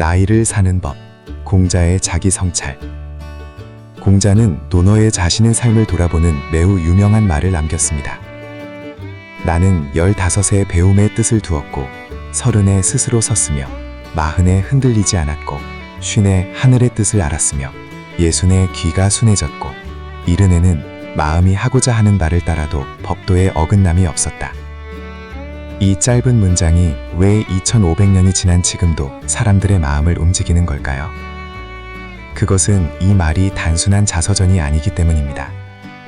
나이를 사는 법, 공자의 자기 성찰. 공자는 논어에 자신의 삶을 돌아보는 매우 유명한 말을 남겼습니다. 나는 15에 배움의 뜻을 두었고 30에 스스로 섰으며 40에 흔들리지 않았고 50에 하늘의 뜻을 알았으며 60에 귀가 순해졌고 70에는 마음이 하고자 하는 바를 따라도 법도에 어긋남이 없었다. 이 짧은 문장이 왜 2500년이 지난 지금도 사람들의 마음을 움직이는 걸까요? 그것은 이 말이 단순한 자서전이 아니기 때문입니다.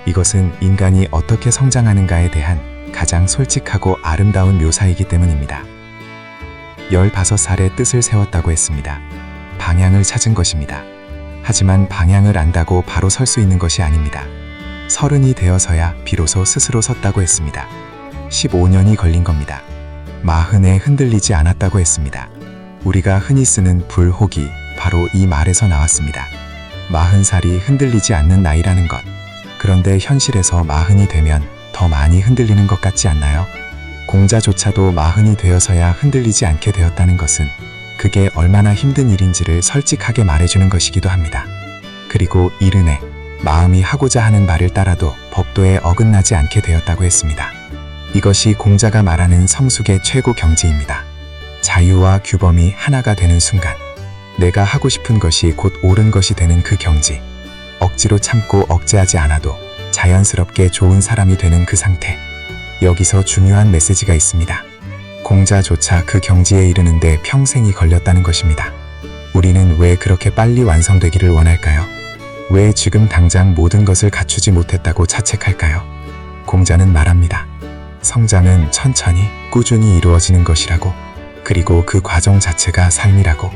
이것은 인간이 어떻게 성장하는가에 대한 가장 솔직하고 아름다운 묘사이기 때문입니다. 15살에 뜻을 세웠다고 했습니다. 방향을 찾은 것입니다. 하지만 방향을 안다고 바로 설 수 있는 것이 아닙니다. 30이 되어서야 비로소 스스로 섰다고 했습니다. 15년이 걸린 겁니다. 40에 흔들리지 않았다고 했습니다. 우리가 흔히 쓰는 불호기, 바로 이 말에서 나왔습니다. 40살이 흔들리지 않는 나이라는 것. 그런데 현실에서 40이 되면 더 많이 흔들리는 것 같지 않나요? 공자조차도 40이 되어서야 흔들리지 않게 되었다는 것은 그게 얼마나 힘든 일인지를 솔직하게 말해주는 것이기도 합니다. 그리고 70에 마음이 하고자 하는 바를 따라도 법도에 어긋나지 않게 되었다고 했습니다. 이것이 공자가 말하는 성숙의 최고 경지입니다. 자유와 규범이 하나가 되는 순간, 내가 하고 싶은 것이 곧 옳은 것이 되는 그 경지, 억지로 참고 억제하지 않아도 자연스럽게 좋은 사람이 되는 그 상태. 여기서 중요한 메시지가 있습니다. 공자조차 그 경지에 이르는데 평생이 걸렸다는 것입니다. 우리는 왜 그렇게 빨리 완성되기를 원할까요? 왜 지금 당장 모든 것을 갖추지 못했다고 자책할까요? 공자는 말합니다. 성장은 천천히, 꾸준히 이루어지는 것이라고, 그리고 그 과정 자체가 삶이라고.